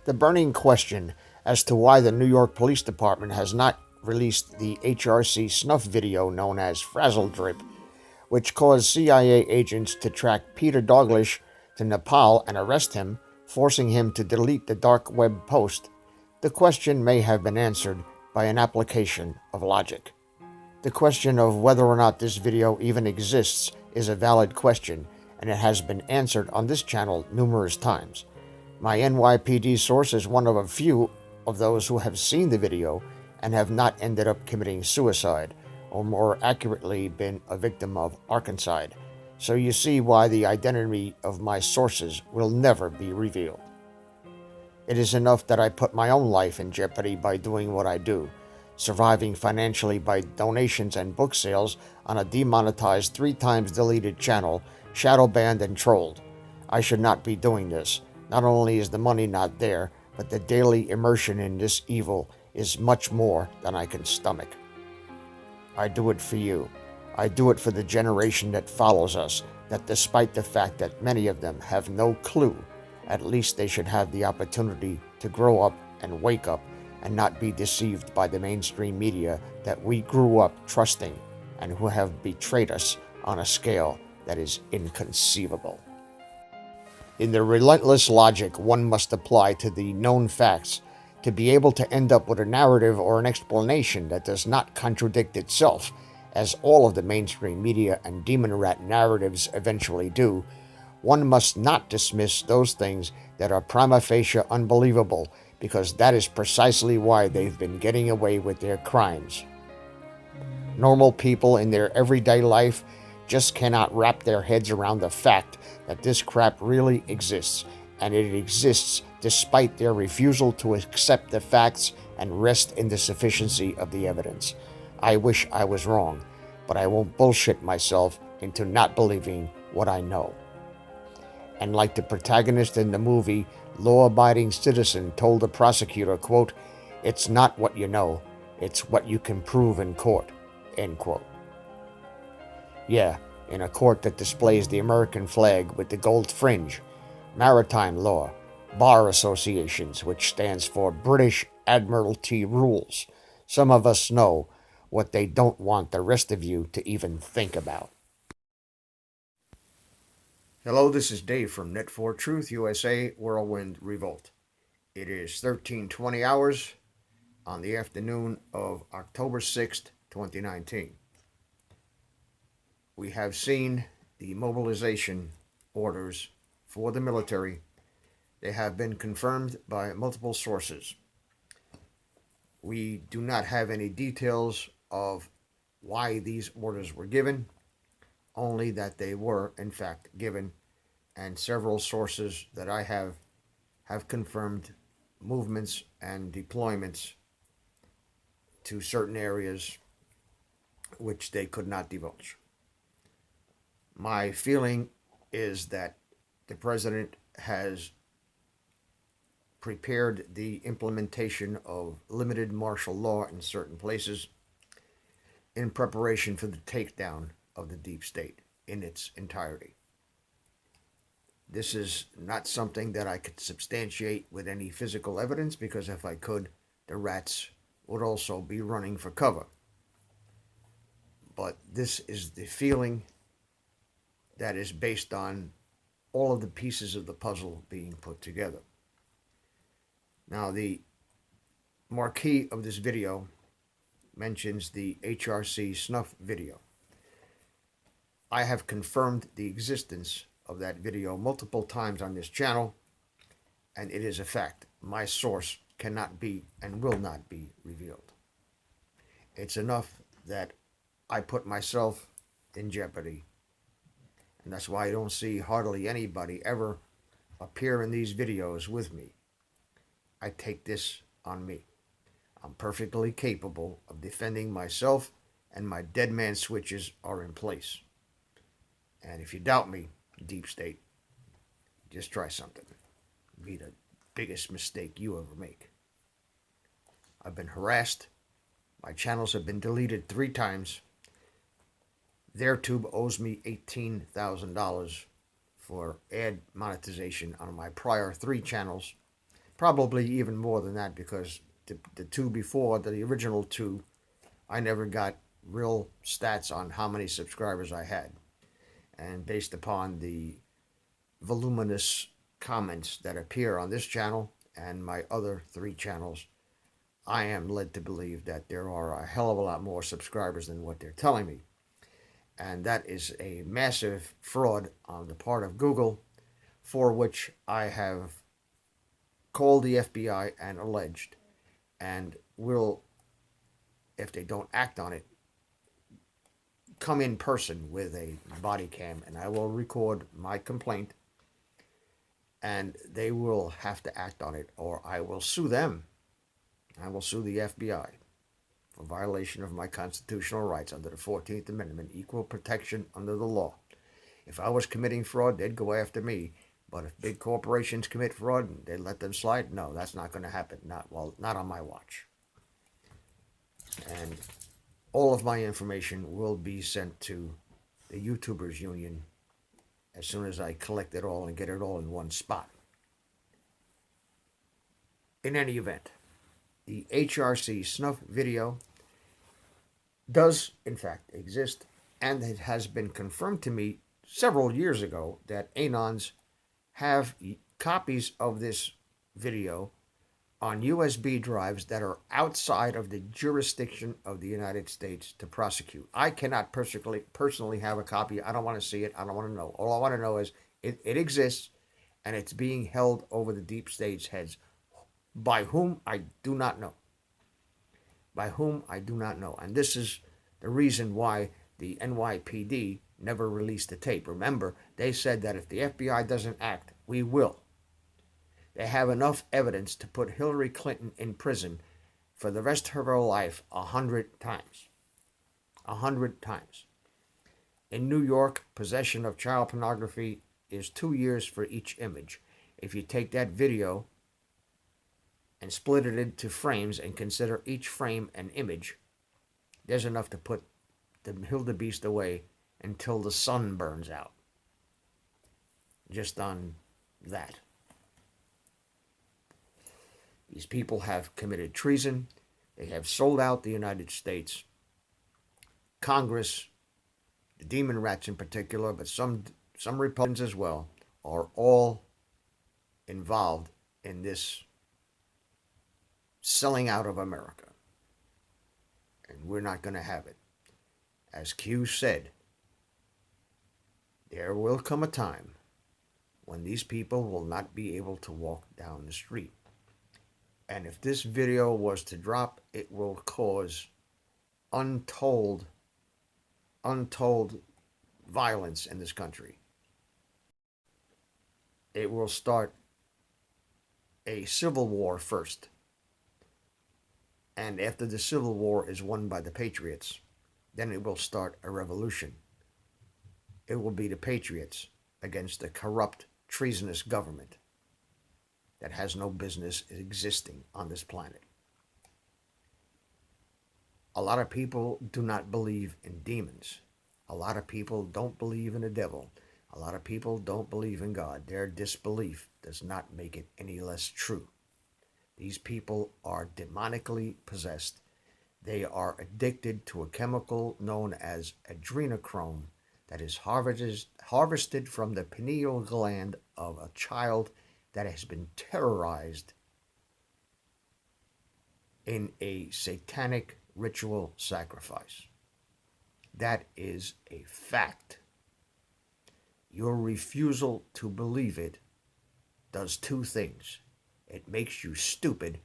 The burning question as to why the New York Police Department has not released the HRC snuff video known as Frazzled Drip, which caused CIA agents to track Peter Douglas to Nepal and arrest him, forcing him to delete the dark web post. The question may have been answered by an application of logic. The question of whether or not this video even exists is a valid question, and it has been answered on this channel numerous times. My NYPD source is one of a few of those who have seen the video and have not ended up committing suicide, or more accurately been a victim of arkancide. So you see why the identity of my sources will never be revealed. It is enough that I put my own life in jeopardy by doing what I do, surviving financially by donations and book sales on a demonetized 3 times deleted channel, shadow banned and trolled. I should not be doing this. Not only is the money not there, but the daily immersion in this evil is much more than I can stomach. I do it for you. I do it for the generation that follows us, that despite the fact that many of them have no clue, at least they should have the opportunity to grow up and wake up and not be deceived by the mainstream media that we grew up trusting and who have betrayed us on a scale that is inconceivable. In the relentless logic one must apply to the known facts to be able to end up with a narrative or an explanation that does not contradict itself, as all of the mainstream media and demon rat narratives eventually do, one must not dismiss those things that are prima facie unbelievable, because that is precisely why they've been getting away with their crimes. Normal people in their everyday life just cannot wrap their heads around the fact that this crap really exists, and it exists despite their refusal to accept the facts and rest in the sufficiency of the evidence. I wish I was wrong, but I won't bullshit myself into not believing what I know. And like the protagonist in the movie, law-abiding citizen told the prosecutor, quote, "It's not what you know, it's what you can prove in court," end quote. Yeah, in a court that displays the American flag with the gold fringe, maritime law, bar associations, which stands for British Admiralty Rules. Some of us know what they don't want the rest of you to even think about. Hello, this is Dave from Net4 Truth USA, Whirlwind Revolt. It is 13:20 hours on the afternoon of October 6th, 2019. We have seen the mobilization orders for the military. They have been confirmed by multiple sources. We do not have any details of why these orders were given, only that they were, in fact, given, and several sources that I have confirmed movements and deployments to certain areas which they could not divulge. My feeling is that the president has prepared the implementation of limited martial law in certain places in preparation for the takedown of the deep state in its entirety. This is not something that I could substantiate with any physical evidence, because if I could, the rats would also be running for cover. But this is the feeling that is based on all of the pieces of the puzzle being put together. Now, the marquee of this video mentions the HRC snuff video. I have confirmed the existence of that video multiple times on this channel, and it is a fact. My source cannot be and will not be revealed. It's enough that I put myself in jeopardy, and that's why I don't see hardly anybody ever appear in these videos with me. I take this on me. I'm perfectly capable of defending myself, and my dead man switches are in place. And if you doubt me, deep state, just try something. It'll be the biggest mistake you ever make. I've been harassed. My channels have been deleted 3 times. TheirTube owes me $18,000 for ad monetization on my prior 3 channels, Probably even more than that, because the two before, the original two, I never got real stats on how many subscribers I had. And based upon the voluminous comments that appear on this channel and my other three channels, I am led to believe that there are a hell of a lot more subscribers than what they're telling me. And that is a massive fraud on the part of Google, for which I have called the FBI and alleged, and will, if they don't act on it, come in person with a body cam, and I will record my complaint, and they will have to act on it, or I will sue them. I will sue the FBI for violation of my constitutional rights under the 14th Amendment, equal protection under the law. If I was committing fraud, they'd go after me. But if big corporations commit fraud and they let them slide, no, that's not going to happen. Not on my watch. And all of my information will be sent to the YouTubers Union as soon as I collect it all and get it all in one spot. In any event, the HRC snuff video does, in fact, exist, and it has been confirmed to me several years ago that Anons have copies of this video on USB drives that are outside of the jurisdiction of the United States to prosecute. I cannot personally have a copy. I don't want to see it. I don't want to know. All I want to know is it exists, and it's being held over the deep state's heads. By whom, I do not know. By whom, I do not know. And this is the reason why the NYPD never released the tape. Remember, they said that if the FBI doesn't act, we will. They have enough evidence to put Hillary Clinton in prison for the rest of her life 100 times. 100 times. In New York, possession of child pornography is 2 years for each image. If you take that video and split it into frames and consider each frame an image, there's enough to put the wildebeest away until the sun burns out. Just on that. These people have committed treason. They have sold out the United States. Congress, the demon rats in particular, but some Republicans as well, are all involved in this selling out of America. And we're not going to have it. As Q said, there will come a time when these people will not be able to walk down the street. And if this video was to drop, it will cause untold violence in this country. It will start a civil war first. And after the Civil War is won by the Patriots, then it will start a revolution. It will be the Patriots against the corrupt, treasonous government that has no business existing on this planet. A lot of people do not believe in demons. A lot of people don't believe in the devil. A lot of people don't believe in God. Their disbelief does not make it any less true. These people are demonically possessed. They are addicted to a chemical known as adrenochrome that is harvested from the pineal gland of a child that has been terrorized in a satanic ritual sacrifice. That is a fact. Your refusal to believe it does two things. It makes you stupid,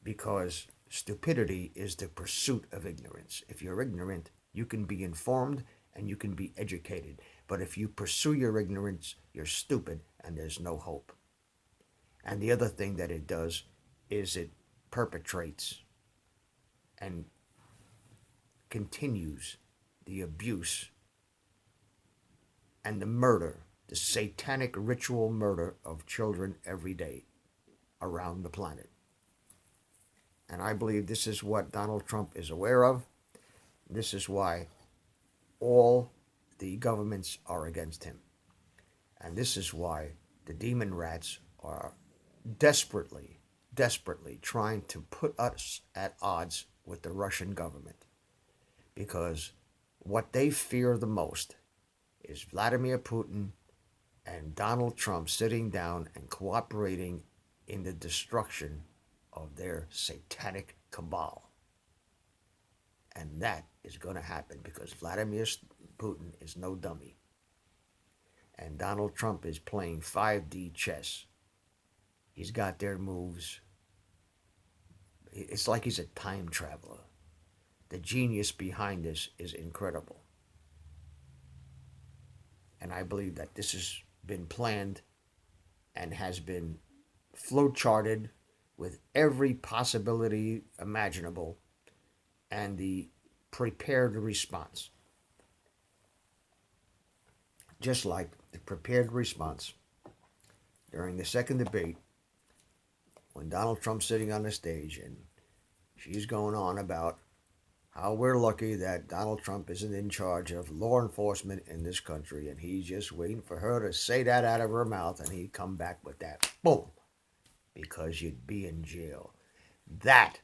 because stupidity is the pursuit of ignorance. If you're ignorant, you can be informed and you can be educated. But if you pursue your ignorance, you're stupid and there's no hope. And the other thing that it does is it perpetrates and continues the abuse and the murder, the satanic ritual murder of children every day around the planet. And I believe this is what Donald Trump is aware of. This is why all the governments are against him. And this is why the demon rats are desperately trying to put us at odds with the Russian government, because what they fear the most is Vladimir Putin and Donald Trump sitting down and cooperating in the destruction of their satanic cabal. And that is going to happen because Vladimir Putin is no dummy. And Donald Trump is playing 5D chess. He's got their moves. It's like he's a time traveler. The genius behind this is incredible. And I believe that this has been planned and has been flow-charted with every possibility imaginable and the prepared response. Just like the prepared response during the second debate when Donald Trump's sitting on the stage and she's going on about how we're lucky that Donald Trump isn't in charge of law enforcement in this country, and he's just waiting for her to say that out of her mouth, and he'd come back with that, boom, because you'd be in jail. That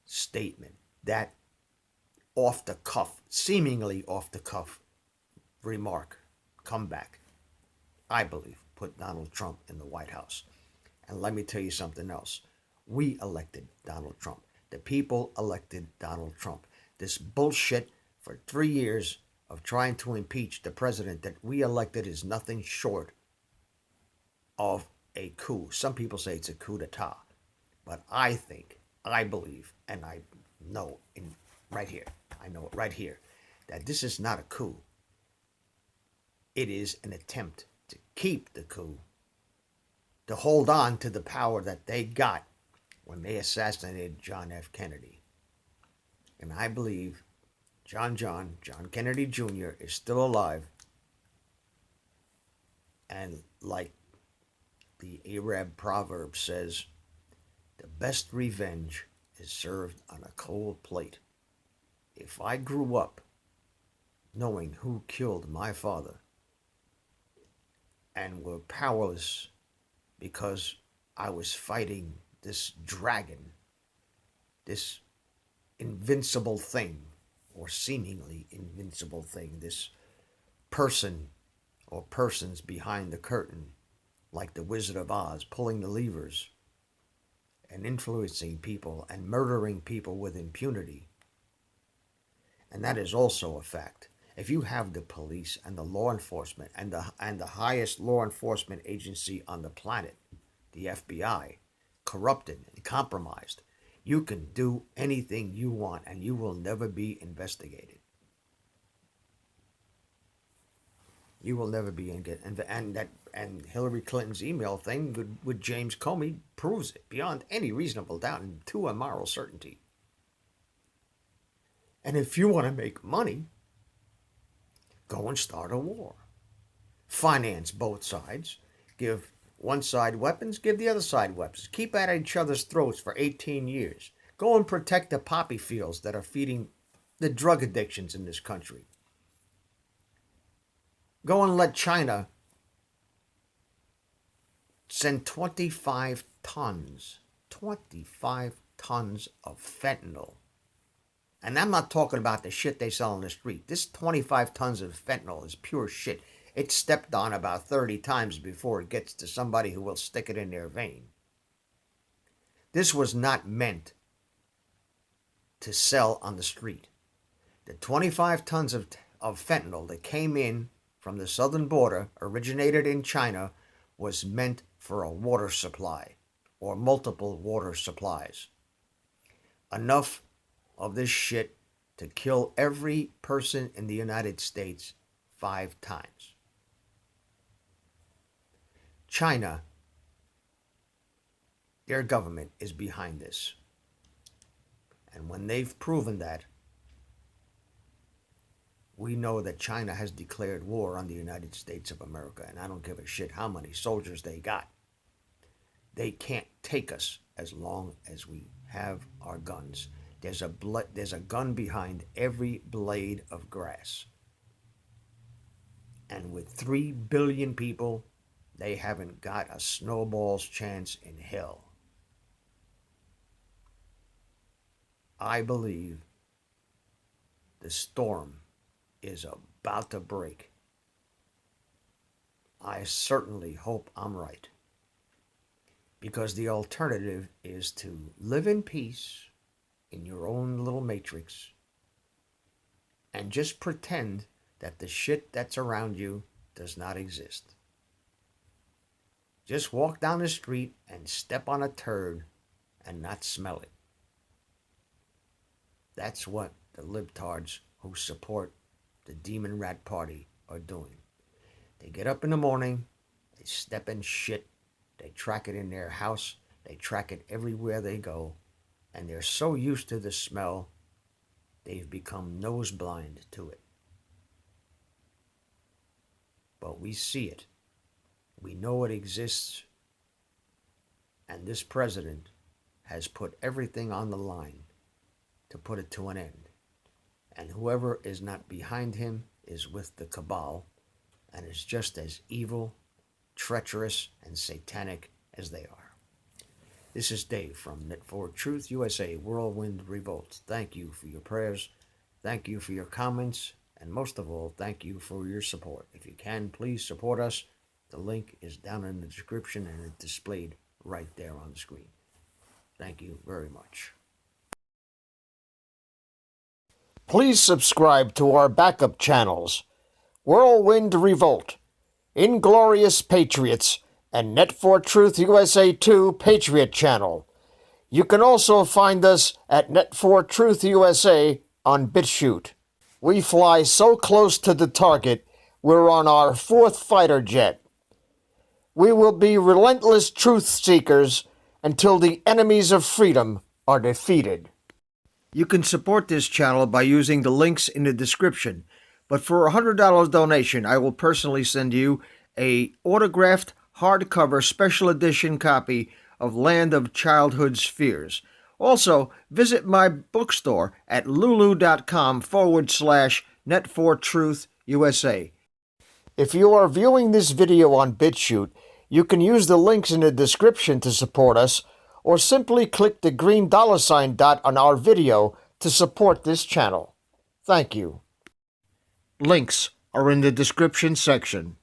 statement, that off-the-cuff, seemingly off-the-cuff remark, comeback, I believe, put Donald Trump in the White House. And let me tell you something else. We elected Donald Trump. The people elected Donald Trump. This bullshit for 3 years of trying to impeach the president that we elected is nothing short of a coup. Some people say it's a coup d'etat. But I believe, and I know right here, that this is not a coup. It is an attempt to keep the coup, to hold on to the power that they got when they assassinated John F. Kennedy. And I believe John Kennedy Jr. is still alive. And like the Arab proverb says, the best revenge is served on a cold plate. If I grew up knowing who killed my father and were powerless because I was fighting this dragon, this invincible thing, or seemingly invincible thing, this person or persons behind the curtain, like the Wizard of Oz, pulling the levers and influencing people and murdering people with impunity. And that is also a fact. If you have the police and the law enforcement and the highest law enforcement agency on the planet, the FBI, corrupted and compromised, you can do anything you want and you will never be investigated. You will never be investigated. And Hillary Clinton's email thing with James Comey proves it beyond any reasonable doubt and to a moral certainty. And if you want to make money, go and start a war. Finance both sides. Give one side weapons, give the other side weapons. Keep at each other's throats for 18 years. Go and protect the poppy fields that are feeding the drug addictions in this country. Go and let China send 25 tons of fentanyl. And I'm not talking about the shit they sell on the street. This 25 tons of fentanyl is pure shit. It's stepped on about 30 times before it gets to somebody who will stick it in their vein. This was not meant to sell on the street. The 25 tons of fentanyl that came in from the southern border, originated in China, was meant for a water supply or multiple water supplies. Enough of this shit to kill every person in the United States 5 times. China, their government is behind this. And when they've proven that, we know that China has declared war on the United States of America, and I don't give a shit how many soldiers they got. They can't take us as long as we have our guns. There's a gun behind every blade of grass. And with 3 billion people they haven't got a snowball's chance in hell. I believe the storm is about to break. I certainly hope I'm right, because the alternative is to live in peace in your own little matrix and just pretend that the shit that's around you does not exist. Just walk down the street and step on a turd and not smell it. That's what the libtards who support the Demon Rat Party are doing. They get up in the morning, they step in shit, they track it in their house, they track it everywhere they go, and they're so used to the smell, they've become nose blind to it. But we see it. We know it exists, and this president has put everything on the line to put it to an end. And whoever is not behind him is with the cabal, and is just as evil, treacherous, and satanic as they are. This is Dave from Net4 Truth USA, Whirlwind Revolt. Thank you for your prayers. Thank you for your comments. And most of all, thank you for your support. If you can, please support us. The link is down in the description and it's displayed right there on the screen. Thank you very much. Please subscribe to our backup channels, Whirlwind Revolt, Inglorious Patriots, and Net4 Truth USA 2 Patriot channel. You can also find us at Net4 Truth USA on BitChute. We fly so close to the target, we're on our 4th fighter jet. We will be relentless truth seekers until the enemies of freedom are defeated. You can support this channel by using the links in the description, but for a $100 donation, I will personally send you a autographed hardcover special edition copy of Land of Childhood's Fears. Also, visit my bookstore at lulu.com/net4truth USA. If you are viewing this video on BitChute, you can use the links in the description to support us, or simply click the green $ dot on our video to support this channel. Thank you. Links are in the description section.